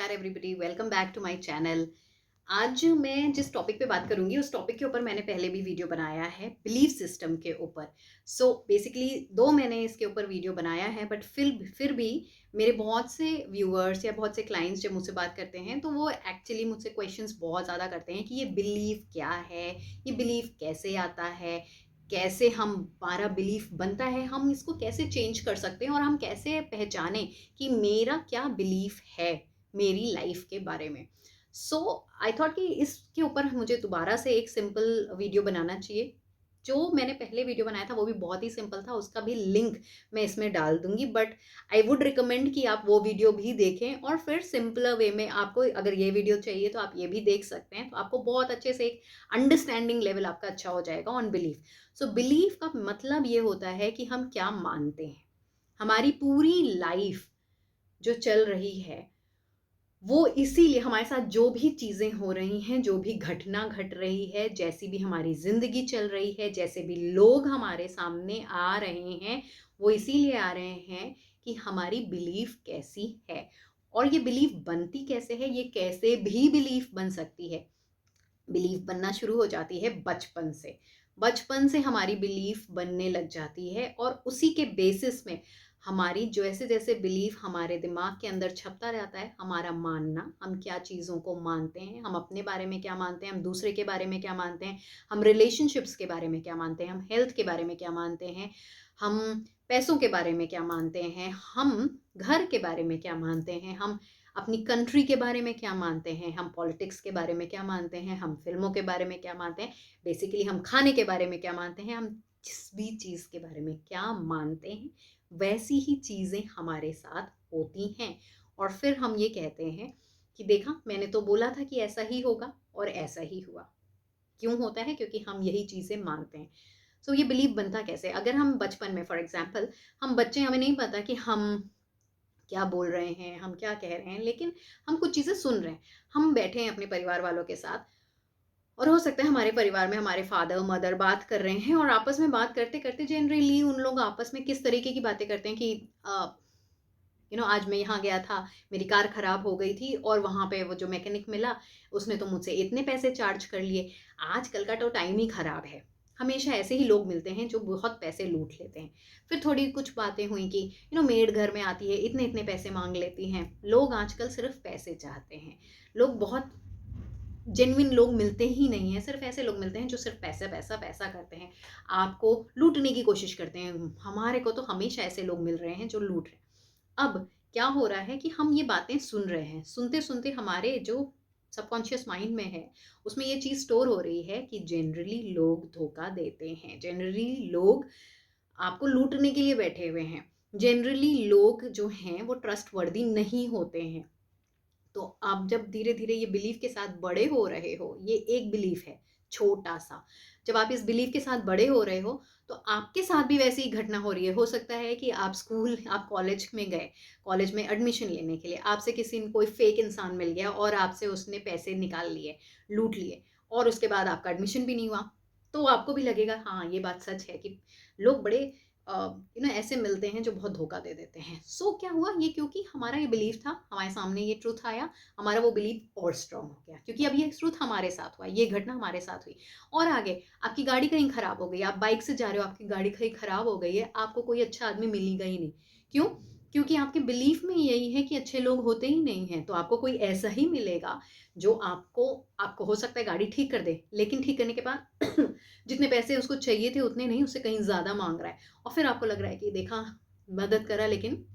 नमस्कार everybody, welcome back to my channel. आज मैं जिस टॉपिक पे बात करूंगी उस टॉपिक के ऊपर मैंने पहले भी वीडियो बनाया है, बिलीफ सिस्टम के ऊपर। सो बेसिकली दो मैंने इसके ऊपर वीडियो बनाया है, बट फिर भी मेरे बहुत से व्यूअर्स या बहुत से क्लाइंट्स जब मुझसे बात करते हैं तो वो एक्चुअली मुझसे क्वेश्चंस बहुत ज़्यादा करते हैं कि ये बिलीफ क्या है, ये बिलीफ कैसे आता है, कैसे हमारा बिलीफ बनता है, हम इसको कैसे चेंज कर सकते हैं और हम कैसे पहचानें कि मेरा क्या बिलीफ है मेरी लाइफ के बारे में। सो आई थॉट कि इसके ऊपर मुझे दोबारा से एक सिंपल वीडियो बनाना चाहिए। जो मैंने पहले वीडियो बनाया था वो भी बहुत ही सिंपल था, उसका भी लिंक मैं इसमें डाल दूंगी, बट आई वुड रिकमेंड कि आप वो वीडियो भी देखें और फिर सिंपलर वे में आपको अगर ये वीडियो चाहिए तो आप ये भी देख सकते हैं, तो आपको बहुत अच्छे से एक अंडरस्टैंडिंग लेवल आपका अच्छा हो जाएगा ऑन बिलीफ। सो बिलीफ का मतलब ये होता है कि हम क्या मानते हैं। हमारी पूरी लाइफ जो चल रही है वो इसीलिए हमारे साथ जो भी चीज़ें हो रही हैं, जो भी घटना घट रही है, जैसी भी हमारी ज़िंदगी चल रही है, जैसे भी लोग हमारे सामने आ रहे हैं, वो इसीलिए आ रहे हैं कि हमारी बिलीफ कैसी है और ये बिलीफ बनती कैसे है, ये कैसे भी बिलीफ बन सकती है। बिलीफ बनना शुरू हो जाती है बचपन से। बचपन से हमारी बिलीफ बनने लग जाती है और उसी के बेसिस में हमारी जैसे जैसे बिलीफ हमारे दिमाग के अंदर छपता रहता है, हमारा मानना, हम क्या चीज़ों को मानते हैं, हम अपने बारे में क्या मानते हैं, हम दूसरे के बारे में क्या मानते हैं, हम रिलेशनशिप्स के बारे में क्या मानते हैं, हम हेल्थ के बारे में क्या मानते हैं, हम पैसों के बारे में क्या मानते हैं, हम घर के बारे में क्या मानते हैं, हम अपनी कंट्री के बारे में क्या मानते हैं, हम पॉलिटिक्स के बारे में क्या मानते हैं, हम फिल्मों के बारे में क्या मानते हैं, बेसिकली हम खाने के बारे में क्या मानते हैं, हम जिस भी चीज़ के बारे में क्या मानते हैं वैसी ही चीज़ें हमारे साथ होती हैं। और फिर हम ये कहते हैं कि देखा मैंने तो बोला था कि ऐसा ही होगा और ऐसा ही हुआ। क्यों होता है? क्योंकि हम यही चीज़ें मानते हैं। सो ये बिलीव बनता कैसे? अगर हम बचपन में फॉर एग्जाम्पल हम बच्चे, हमें नहीं पता कि हम क्या बोल रहे हैं, हम क्या कह रहे हैं, लेकिन हम कुछ चीज़ें सुन रहे हैं। हम बैठे हैं अपने परिवार वालों के साथ और हो सकता है हमारे परिवार में हमारे फादर मदर बात कर रहे हैं और आपस में बात करते करते जनरली उन लोग आपस में किस तरीके की बातें करते हैं कि आज मैं यहाँ गया था, मेरी कार खराब हो गई थी और वहाँ पे वो जो मैकेनिक मिला उसने तो मुझसे इतने पैसे चार्ज कर लिए। आजकल का तो टाइम ही खराब है, हमेशा ऐसे ही लोग मिलते हैं जो बहुत पैसे लूट लेते हैं। फिर थोड़ी कुछ बातें हुई कि मेड घर में आती है, इतने इतने पैसे मांग लेती हैं। लोग आजकल सिर्फ पैसे चाहते हैं। लोग बहुत जेन्युइन लोग मिलते ही नहीं है, सिर्फ ऐसे लोग मिलते हैं जो सिर्फ पैसा पैसा पैसा करते हैं, आपको लूटने की कोशिश करते हैं। हमारे को तो हमेशा ऐसे लोग मिल रहे हैं जो लूट रहे हैं। अब क्या हो रहा है कि हम ये बातें सुन रहे हैं, सुनते सुनते हमारे जो सबकॉन्शियस माइंड में है उसमें ये चीज़ स्टोर हो रही है कि जनरली लोग धोखा देते हैं, जनरली लोग आपको लूटने के लिए बैठे हुए हैं, जनरली लोग जो हैं वो ट्रस्ट वर्दी नहीं होते हैं। तो आप जब धीरे धीरे ये बिलीफ के साथ बड़े हो रहे हो, ये एक बिलीफ है छोटा सा। जब आप इस बिलीफ के साथ बड़े हो रहे हो तो आपके साथ भी वैसी ही घटना हो रही है। हो सकता है कि आप कॉलेज में गए, कॉलेज में एडमिशन लेने के लिए आपसे किसी कोई फेक इंसान मिल गया और आपसे उसने पैसे निकाल लिए, लूट लिए, और उसके बाद आपका एडमिशन भी नहीं हुआ। तो आपको भी लगेगा हाँ ये बात सच है कि लोग बड़े ऐसे मिलते हैं जो बहुत धोखा दे देते हैं। सो क्या हुआ, ये क्योंकि हमारा ये बिलीफ था, हमारे सामने ये ट्रूथ आया, हमारा वो बिलीफ और स्ट्रांग हो गया क्योंकि अब ये ट्रूथ हमारे साथ हुआ, ये घटना हमारे साथ हुई। और आगे आपकी गाड़ी कहीं खराब हो गई, आप बाइक से जा रहे हो, आपकी गाड़ी कहीं खराब हो गई है, आपको कोई अच्छा आदमी मिलेगा ही नहीं। क्यों? क्योंकि आपके बिलीफ में यही है कि अच्छे लोग होते ही नहीं हैं। तो आपको कोई ऐसा ही मिलेगा जो आपको आपको हो सकता है गाड़ी ठीक कर दे, लेकिन ठीक करने के बाद जितने पैसे उसको चाहिए थे उतने नहीं, उससे कहीं ज़्यादा मांग रहा है। और फिर आपको लग रहा है कि देखा, मदद करा लेकिन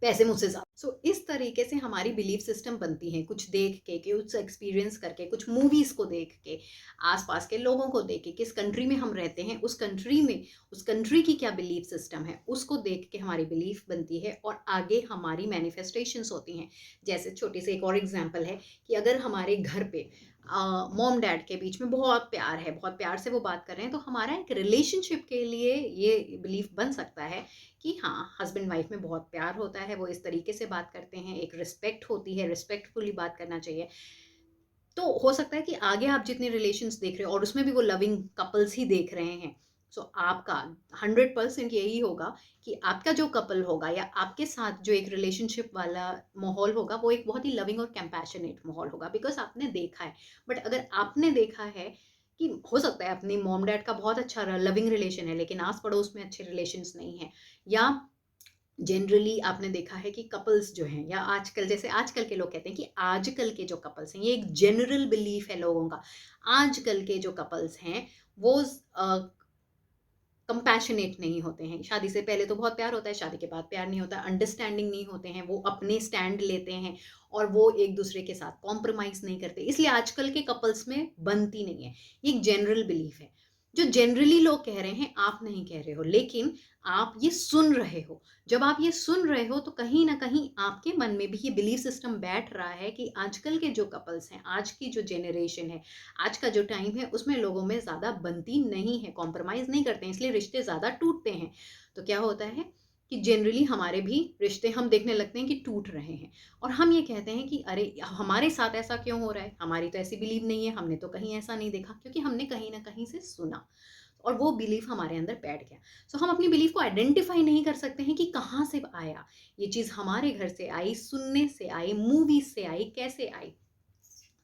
पैसे मुझसे ज़्यादा। सो इस तरीके से हमारी बिलीफ सिस्टम बनती है, कुछ देख के, कुछ एक्सपीरियंस करके, कुछ मूवीज़ को देख के, आसपास के लोगों को देख के, किस कंट्री में हम रहते हैं उस कंट्री में उस कंट्री की क्या बिलीफ सिस्टम है उसको देख के हमारी बिलीफ बनती है और आगे हमारी मैनिफेस्टेशंस होती हैं। जैसे छोटी सी एक और एग्जांपल है कि अगर हमारे घर पे मॉम डैड के बीच में बहुत प्यार है, बहुत प्यार से वो बात कर रहे हैं, तो हमारा एक रिलेशनशिप के लिए ये बिलीफ बन सकता है कि हाँ, हस्बैंड वाइफ में बहुत प्यार होता है, वो इस तरीके से बात करते हैं, एक रिस्पेक्ट होती है, रिस्पेक्टफुली बात करना चाहिए। तो हो सकता है कि आगे आप जितने रिलेशंस देख रहे हो और उसमें भी वो लविंग कपल्स ही देख रहे हैं, सो आपका 100% यही होगा कि आपका जो कपल होगा या आपके साथ जो एक रिलेशनशिप वाला माहौल होगा वो एक बहुत ही लविंग और कंपैशनेट माहौल होगा, बिकॉज आपने देखा है। बट अगर आपने देखा है कि हो सकता है अपनी मॉम डैड का बहुत अच्छा लविंग रिलेशन है लेकिन आस पड़ोस में अच्छे रिलेशंस नहीं है, या जनरली आपने देखा है कि कपल्स जो हैं, या आजकल जैसे आजकल के लोग कहते हैं कि आजकल के जो कपल्स हैं, ये एक जनरल बिलीफ है लोगों का, आजकल के जो कपल्स हैं वो कंपैशनेट नहीं होते हैं। शादी से पहले तो बहुत प्यार होता है, शादी के बाद प्यार नहीं होता, अंडरस्टैंडिंग नहीं होते हैं, वो अपने स्टैंड लेते हैं और वो एक दूसरे के साथ कॉम्प्रोमाइज नहीं करते, इसलिए आजकल के कपल्स में बनती नहीं है। ये एक जनरल बिलीफ है जो जनरली लोग कह रहे हैं, आप नहीं कह रहे हो, लेकिन आप ये सुन रहे हो। जब आप ये सुन रहे हो तो कहीं ना कहीं आपके मन में भी ये बिलीफ सिस्टम बैठ रहा है कि आजकल के जो कपल्स हैं, आज की जो जेनरेशन है, आज का जो टाइम है, उसमें लोगों में ज़्यादा बनती नहीं है, कॉम्प्रोमाइज़ नहीं करते हैं, इसलिए रिश्ते ज़्यादा टूटते हैं। तो क्या होता है कि जनरली हमारे भी रिश्ते हम देखने लगते हैं कि टूट रहे हैं, और हम ये कहते हैं कि अरे हमारे साथ ऐसा क्यों हो रहा है, हमारी तो ऐसी बिलीव नहीं है, हमने तो कहीं ऐसा नहीं देखा, क्योंकि हमने कहीं ना कहीं से सुना और वो बिलीफ हमारे अंदर बैठ गया। सो हम अपनी बिलीफ को आइडेंटिफाई नहीं कर सकते हैं कि कहाँ से आया ये चीज़, हमारे घर से आई, सुनने से आई, मूवीज से आई, कैसे आई,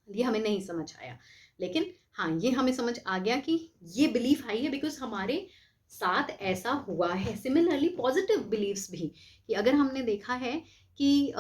ये हमें नहीं समझ आया। लेकिन हाँ, ये हमें समझ आ गया कि ये बिलीफ आई है बिकॉज हमारे साथ ऐसा हुआ है। सिमिलरली पॉजिटिव बिलीव्स भी, कि अगर हमने देखा है कि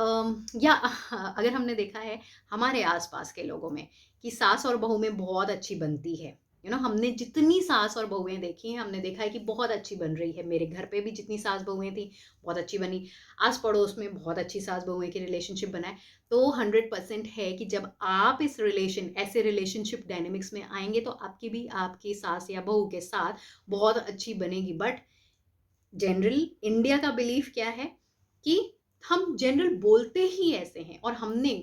या अगर हमने देखा है हमारे आसपास के लोगों में कि सास और बहू में बहुत अच्छी बनती है, हमने जितनी सास और बहुएं देखी हैं, हमने देखा है कि बहुत अच्छी बन रही है। मेरे घर पे भी जितनी सास बहुएं थी बहुत अच्छी बनी, आस पड़ोस में बहुत अच्छी सास बहुएं की रिलेशनशिप बनाए। तो 100% है कि जब आप इस ऐसे रिलेशनशिप डायनेमिक्स में आएंगे तो आपकी भी आपकी सास या बहू के साथ बहुत अच्छी बनेगी। बट जनरल इंडिया का बिलीफ क्या है कि हम जनरल बोलते ही ऐसे हैं, और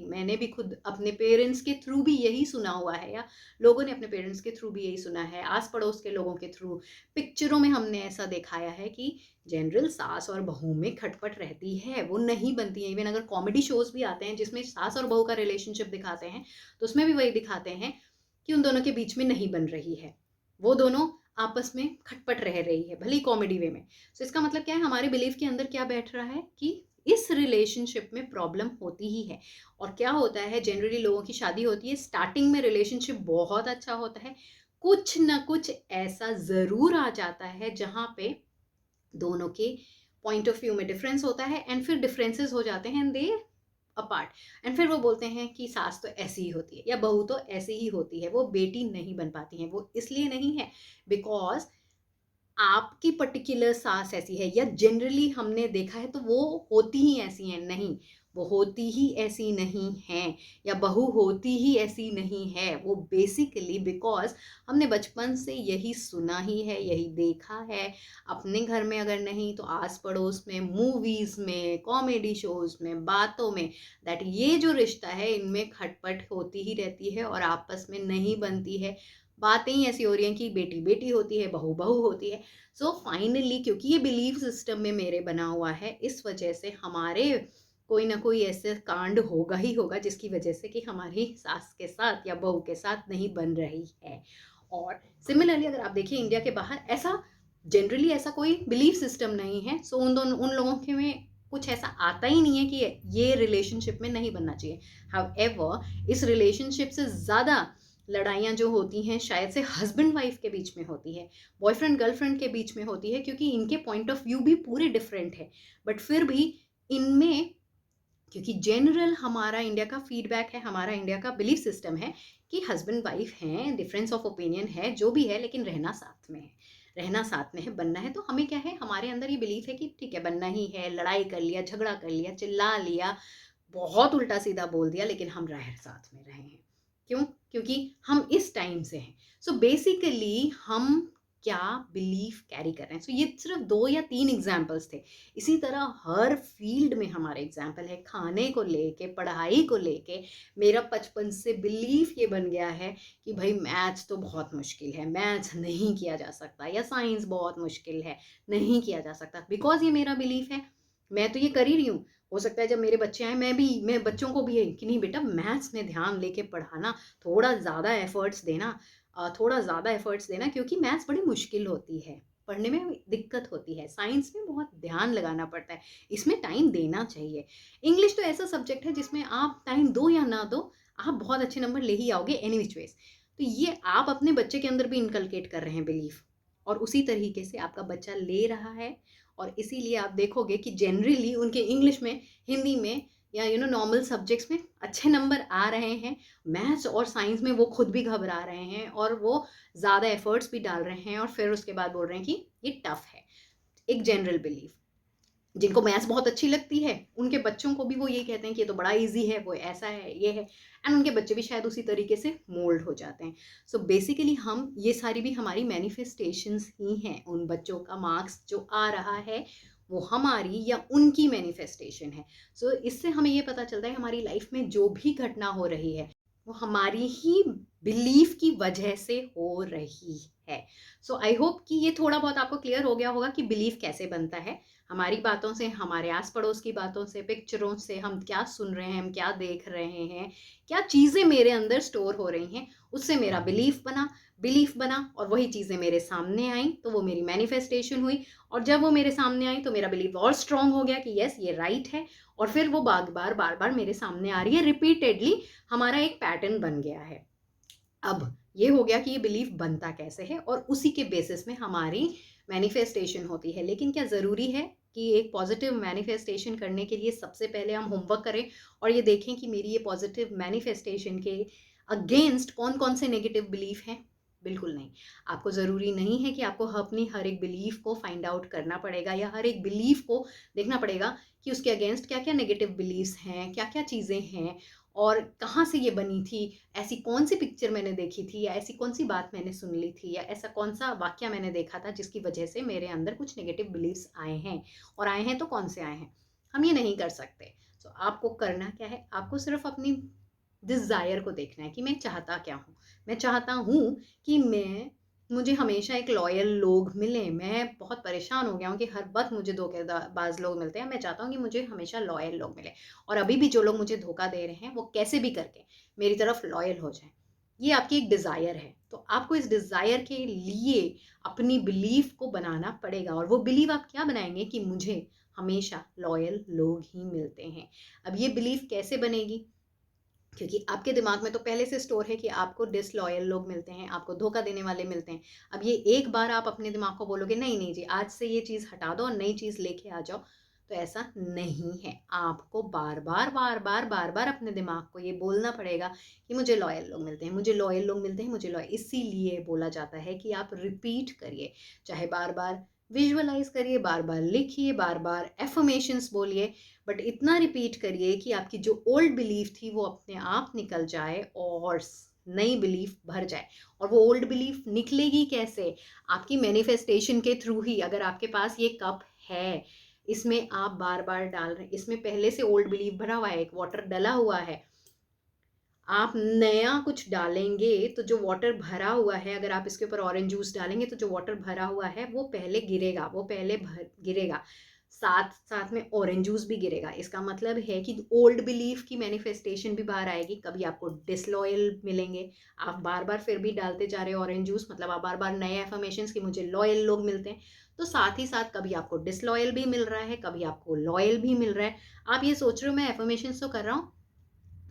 मैंने भी खुद अपने पेरेंट्स के थ्रू भी यही सुना हुआ है, या लोगों ने अपने पेरेंट्स के थ्रू भी यही सुना है, आस पड़ोस के लोगों के थ्रू, पिक्चरों में हमने ऐसा दिखाया है कि जनरल सास और बहू में खटपट रहती है, वो नहीं बनती है। इवन अगर कॉमेडी शोज भी आते हैं जिसमें सास और बहू का रिलेशनशिप दिखाते हैं तो उसमें भी वही दिखाते हैं कि उन दोनों के बीच में नहीं बन रही है, वो दोनों आपस में खटपट रह रही है, भले कॉमेडी वे में। सो इसका मतलब क्या है, हमारे बिलीफ के अंदर क्या बैठ रहा है कि इस रिलेशनशिप में प्रॉब्लम होती ही है। और क्या होता है, जनरली लोगों की शादी होती है, स्टार्टिंग में रिलेशनशिप बहुत अच्छा होता है, कुछ ना कुछ ऐसा जरूर आ जाता है जहां पे दोनों के पॉइंट ऑफ व्यू में डिफरेंस होता है, एंड फिर डिफरेंसेस हो जाते हैं, दे अपार्ट, एंड फिर वो बोलते हैं कि सास तो ऐसी ही होती है या बहू तो ऐसी ही होती है, वो बेटी नहीं बन पाती है। वो इसलिए नहीं है बिकॉज आपकी पर्टिकुलर सास ऐसी है, या जनरली हमने देखा है तो वो होती ही ऐसी हैं, नहीं, वो होती ही ऐसी नहीं है, या बहू होती ही ऐसी नहीं है। वो बेसिकली बिकॉज हमने बचपन से यही सुना ही है, यही देखा है, अपने घर में अगर नहीं तो आस पड़ोस में, मूवीज में, कॉमेडी शोज में, बातों में, दैट ये जो रिश्ता है इनमें खटपट होती ही रहती है और आपस में नहीं बनती है। बातें ही ऐसी हो रही हैं कि बेटी बेटी होती है, बहू बहू होती है। सो फाइनली क्योंकि ये बिलीफ सिस्टम में मेरे बना हुआ है, इस वजह से हमारे कोई ना कोई ऐसे कांड होगा ही होगा जिसकी वजह से कि हमारी सास के साथ या बहू के साथ नहीं बन रही है। और सिमिलरली अगर आप देखिए इंडिया के बाहर ऐसा जनरली ऐसा कोई बिलीफ सिस्टम नहीं है। सो उन लोगों के में कुछ ऐसा आता ही नहीं है कि ये रिलेशनशिप में नहीं बनना चाहिए। हाउएवर इस रिलेशनशिप से ज़्यादा लड़ाइयाँ जो होती हैं शायद से हस्बैंड वाइफ के बीच में होती है, बॉयफ्रेंड गर्लफ्रेंड के बीच में होती है, क्योंकि इनके पॉइंट ऑफ व्यू भी पूरे डिफरेंट है। बट फिर भी इनमें, क्योंकि जनरल हमारा इंडिया का फीडबैक है, हमारा इंडिया का बिलीफ सिस्टम है कि हस्बैंड वाइफ हैं, डिफरेंस ऑफ ओपिनियन है, जो भी है, लेकिन रहना साथ में है, रहना साथ में है, बनना है। तो हमें क्या है, हमारे अंदर ये बिलीफ है कि ठीक है बनना ही है, लड़ाई कर लिया, झगड़ा कर लिया, चिल्ला लिया, बहुत उल्टा सीधा बोल दिया, लेकिन हम रह साथ में रहे हैं। क्यों? क्योंकि हम इस टाइम से हैं। सो बेसिकली हम क्या बिलीफ कैरी कर रहे हैं। सो ये सिर्फ 2 या 3 एग्जाम्पल्स थे। इसी तरह हर फील्ड में हमारे एग्जाम्पल है, खाने को लेके, पढ़ाई को लेके। मेरा बचपन से बिलीफ ये बन गया है कि भाई मैथ्स तो बहुत मुश्किल है, मैथ्स नहीं किया जा सकता, या साइंस बहुत मुश्किल है, नहीं किया जा सकता, बिकॉज ये मेरा बिलीफ है। मैं तो ये कर ही रही हूँ। हो सकता है जब मेरे बच्चे आए मैं बच्चों को भी है कि नहीं बेटा मैथ्स में ध्यान लेके पढ़ाना, थोड़ा ज़्यादा एफर्ट्स देना, क्योंकि मैथ्स बड़ी मुश्किल होती है। पढ़ने में दिक्कत होती है, साइंस में बहुत ध्यान लगाना पड़ता है, इसमें टाइम देना चाहिए। इंग्लिश तो ऐसा सब्जेक्ट है जिसमें आप टाइम दो या ना दो, आप बहुत अच्छे नंबर ले ही आओगे एनी विच वेज। तो ये आप अपने बच्चे के अंदर भी इनकलकेट कर रहे हैं बिलीफ, और उसी तरीके से आपका बच्चा ले रहा है। और इसीलिए आप देखोगे कि जनरली उनके इंग्लिश में, हिंदी में, या नॉर्मल सब्जेक्ट्स में अच्छे नंबर आ रहे हैं। मैथ्स और साइंस में वो खुद भी घबरा रहे हैं और वो ज़्यादा एफर्ट्स भी डाल रहे हैं, और फिर उसके बाद बोल रहे हैं कि ये टफ है। एक जनरल बिलीफ, जिनको मैथ्स बहुत अच्छी लगती है उनके बच्चों को भी वो यही कहते हैं कि ये तो बड़ा इजी है, वो ऐसा है, ये है, एंड उनके बच्चे भी शायद उसी तरीके से मोल्ड हो जाते हैं। सो बेसिकली हम ये सारी भी हमारी मैनिफेस्टेशंस ही हैं। उन बच्चों का मार्क्स जो आ रहा है वो हमारी या उनकी मैनिफेस्टेशन है। सो इससे हमें ये पता चलता है हमारी लाइफ में जो भी घटना हो रही है वो हमारी ही बिलीफ की वजह से हो रही है। सो आई होप कि ये थोड़ा बहुत आपको क्लियर हो गया होगा कि बिलीफ कैसे बनता है। हमारी बातों से, हमारे आस पड़ोस की बातों से, पिक्चरों से, हम क्या सुन रहे हैं, हम क्या देख रहे हैं, क्या चीज़ें मेरे अंदर स्टोर हो रही हैं, उससे मेरा बिलीफ बना और वही चीज़ें मेरे सामने आई तो वो मेरी मैनिफेस्टेशन हुई। और जब वो मेरे सामने आई तो मेरा बिलीफ और स्ट्रांग हो गया कि यस ये राइट है, और फिर वो बार बार मेरे सामने आ रही है रिपीटेडली। हमारा एक पैटर्न बन गया है। अब ये हो गया कि ये बिलीफ बनता कैसे है, और उसी के बेसिस में हमारी मैनिफेस्टेशन होती है। लेकिन क्या ज़रूरी है कि एक पॉजिटिव मैनिफेस्टेशन करने के लिए सबसे पहले हम होमवर्क करें और ये देखें कि मेरी ये पॉजिटिव मैनिफेस्टेशन के अगेंस्ट कौन कौन से नेगेटिव बिलीफ हैं? बिल्कुल नहीं। आपको ज़रूरी नहीं है कि आपको अपनी हर एक बिलीफ को फाइंड आउट करना पड़ेगा, या हर एक बिलीफ को देखना पड़ेगा कि उसके अगेंस्ट क्या क्या नेगेटिव बिलीव्स हैं, क्या क्या चीज़ें हैं, और कहाँ से ये बनी थी, ऐसी कौन सी पिक्चर मैंने देखी थी, या ऐसी कौन सी बात मैंने सुन ली थी, या ऐसा कौन सा वाक्य मैंने देखा था जिसकी वजह से मेरे अंदर कुछ नेगेटिव बिलीव्स आए हैं, और आए हैं तो कौन से आए हैं। हम ये नहीं कर सकते। तो आपको करना क्या है, आपको सिर्फ अपनी डिज़ायर को देखना है कि मैं चाहता क्या हूँ। मैं चाहता हूँ कि मुझे हमेशा एक लॉयल लोग मिलें। मैं बहुत परेशान हो गया हूँ कि हर वक्त मुझे धोखेबाज लोग मिलते हैं। मैं चाहता हूँ कि मुझे हमेशा लॉयल लोग मिले, और अभी भी जो लोग मुझे धोखा दे रहे हैं वो कैसे भी करके मेरी तरफ लॉयल हो जाए। ये आपकी एक डिज़ायर है। तो आपको इस डिज़ायर के लिए अपनी बिलीफ को बनाना पड़ेगा, और वो बिलीव आप क्या बनाएंगे कि मुझे हमेशा लॉयल लोग ही मिलते हैं। अब ये बिलीफ कैसे बनेगी? क्योंकि आपके दिमाग में तो पहले से स्टोर है कि आपको डिसलॉयल लोग मिलते हैं, आपको धोखा देने वाले मिलते हैं। अब ये एक बार आप अपने दिमाग को बोलोगे नहीं नहीं जी आज से ये चीज़ हटा दो और नई चीज़ लेके आ जाओ, तो ऐसा नहीं है। आपको बार बार अपने दिमाग को ये बोलना पड़ेगा कि मुझे लॉयल लोग मिलते हैं, मुझे लॉयल लोग मिलते हैं, मुझे लॉयल। इसीलिए बोला जाता है कि आप रिपीट करिए, चाहे बार बार विजुअलाइज करिए, बार बार लिखिए, बार बार एफर्मेशंस बोलिए, बट इतना रिपीट करिए कि आपकी जो ओल्ड बिलीफ थी वो अपने आप निकल जाए और नई बिलीफ भर जाए। और वो ओल्ड बिलीफ निकलेगी कैसे? आपकी मैनिफेस्टेशन के थ्रू ही। अगर आपके पास ये कप है, इसमें आप बार बार डाल रहे हैं, इसमें पहले से ओल्ड बिलीफ भरा हुआ है, एक वाटर डला हुआ है, आप नया कुछ डालेंगे तो जो वाटर भरा हुआ है, अगर आप इसके ऊपर ऑरेंज जूस डालेंगे तो जो वाटर भरा हुआ है वो पहले गिरेगा, वो पहले गिरेगा, साथ साथ में ऑरेंज जूस भी गिरेगा। इसका मतलब है कि ओल्ड बिलीफ की मैनिफेस्टेशन भी बाहर आएगी। कभी आपको डिसलॉयल मिलेंगे, आप बार बार फिर भी डालते जा रहे हो ऑरेंज जूस, मतलब आप बार बार नए एफर्मेशंस कि मुझे लॉयल लोग मिलते हैं, तो साथ ही साथ कभी आपको डिसलॉयल भी मिल रहा है, कभी आपको लॉयल भी मिल रहा है। आप ये सोच रहे हो मैं एफर्मेशंस तो कर रहा हूँ,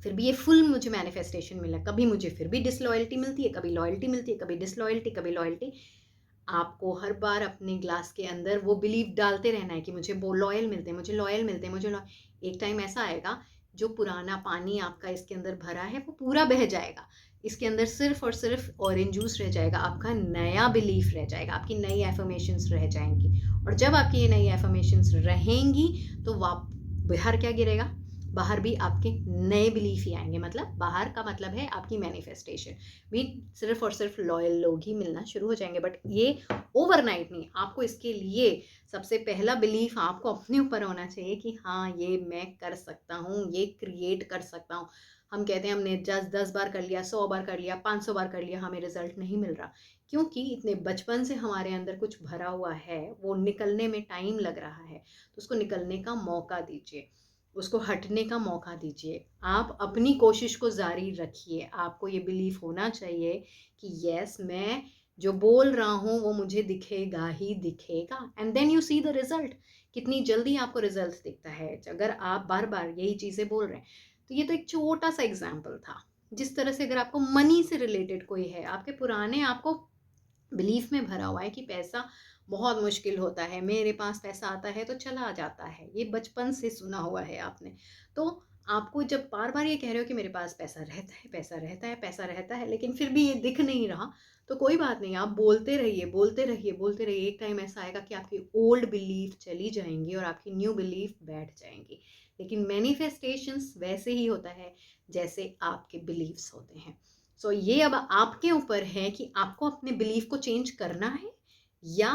फिर भी ये फुल मुझे मैनिफेस्टेशन मिला, कभी मुझे फिर भी डिसलॉयल्टी मिलती है, कभी लॉयल्टी मिलती है, कभी डिसलॉयल्टी, कभी लॉयल्टी। आपको हर बार अपने ग्लास के अंदर वो बिलीव डालते रहना है कि मुझे वो लॉयल मिलते हैं, मुझे लॉयल मिलते हैं, मुझे एक टाइम ऐसा आएगा जो पुराना पानी आपका इसके अंदर भरा है वो पूरा बह जाएगा, इसके अंदर सिर्फ और सिर्फ ऑरेंज जूस रह जाएगा, आपका नया बिलीफ रह जाएगा, आपकी नई एफर्मेशंस रह जाएंगी। और जब आपकी ये नई एफर्मेशंस रहेंगी तो बाहर क्या गिरेगा? बाहर भी आपके नए बिलीफ ही आएंगे। मतलब बाहर का मतलब है आपकी मैनिफेस्टेशन भी सिर्फ और सिर्फ लॉयल लोग ही मिलना शुरू हो जाएंगे। बट ये ओवरनाइट नहीं। आपको इसके लिए सबसे पहला बिलीफ आपको अपने ऊपर होना चाहिए कि हाँ ये मैं कर सकता हूँ, ये क्रिएट कर सकता हूँ। हम कहते हैं हमने 10 बार कर लिया, 100 बार कर लिया, 500 बार कर लिया, हमें रिजल्ट नहीं मिल रहा, क्योंकि इतने बचपन से हमारे अंदर कुछ भरा हुआ है, वो निकलने में टाइम लग रहा है। तो उसको निकलने का मौका दीजिए, उसको हटने का मौका दीजिए। आप अपनी कोशिश को जारी रखिए। आपको ये बिलीफ होना चाहिए कि यस मैं जो बोल रहा हूँ वो मुझे दिखेगा ही दिखेगा, and then you see the result. कितनी जल्दी आपको रिजल्ट दिखता है अगर आप बार बार यही चीज़ें बोल रहे हैं। तो ये तो एक छोटा सा एग्जाम्पल था। जिस तरह से अगर आपको मनी से रिलेटेड कोई है, आपके पुराने आपको बिलीफ में भरा हुआ है कि पैसा बहुत मुश्किल होता है, मेरे पास पैसा आता है तो चला जाता है, ये बचपन से सुना हुआ है आपने। तो आपको जब बार बार ये कह रहे हो कि मेरे पास पैसा रहता है, पैसा रहता है, पैसा रहता है, लेकिन फिर भी ये दिख नहीं रहा, तो कोई बात नहीं, आप बोलते रहिए, बोलते रहिए, बोलते रहिए। एक टाइम ऐसा आएगा कि आपकी ओल्ड बिलीफ चली जाएंगी और आपकी न्यू बिलीफ बैठ जाएंगी। लेकिन मैनिफेस्टेशंस वैसे ही होता है जैसे आपके बिलीव्स होते हैं। सो ये अब आपके ऊपर है कि आपको अपने बिलीफ को चेंज करना है या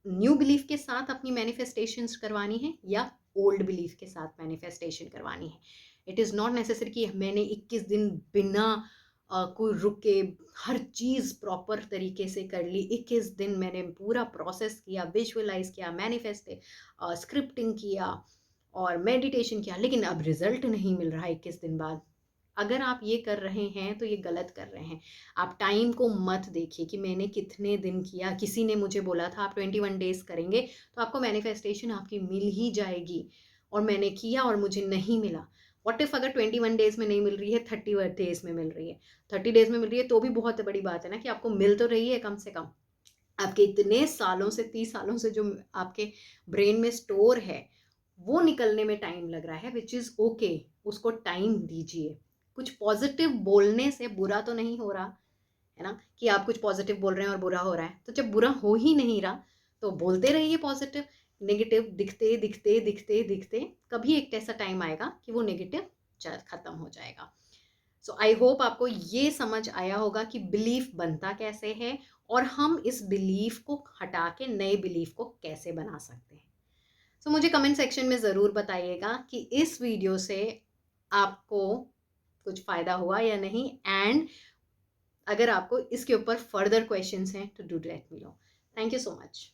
न्यू बिलीफ के साथ अपनी मैनिफेस्टेशंस करवानी है या ओल्ड बिलीफ के साथ मैनिफेस्टेशन करवानी है। इट इज़ नॉट नेसेसरी कि मैंने 21 दिन बिना कोई रुके हर चीज़ प्रॉपर तरीके से कर ली। 21 दिन मैंने पूरा प्रोसेस किया, विजुअलाइज किया, मैनिफेस्ट स्क्रिप्टिंग किया और मेडिटेशन किया, लेकिन अब रिजल्ट नहीं मिल रहा 21 दिन बाद। अगर आप ये कर रहे हैं तो ये गलत कर रहे हैं। आप टाइम को मत देखिए कि मैंने कितने दिन किया, किसी ने मुझे बोला था आप 21 डेज करेंगे तो आपको मैनिफेस्टेशन आपकी मिल ही जाएगी, और मैंने किया और मुझे नहीं मिला। व्हाट इफ अगर 21 डेज में नहीं मिल रही है, 30 डेज में मिल रही है, 30 डेज में मिल रही है, तो भी बहुत बड़ी बात है ना कि आपको मिल तो रही है कम से कम। आपके इतने सालों से, 30 सालों से जो आपके ब्रेन में स्टोर है वो निकलने में टाइम लग रहा है, विच इज़ ओके। उसको टाइम दीजिए। कुछ पॉजिटिव बोलने से बुरा तो नहीं हो रहा है ना, कि आप कुछ पॉजिटिव बोल रहे हैं और बुरा हो रहा है। तो जब बुरा हो ही नहीं रहा तो बोलते रहिए पॉजिटिव। नेगेटिव दिखते दिखते दिखते दिखते कभी एक ऐसा टाइम आएगा कि वो नेगेटिव खत्म हो जाएगा। सो आई होप आपको ये समझ आया होगा कि बिलीफ बनता कैसे है और हम इस बिलीफ को हटा के नए बिलीफ को कैसे बना सकते हैं। सो मुझे कमेंट सेक्शन में ज़रूर बताइएगा कि इस वीडियो से आपको कुछ फ़ायदा हुआ या नहीं, एंड अगर आपको इसके ऊपर फर्दर क्वेश्चंस हैं तो do let me know. Thank you so much.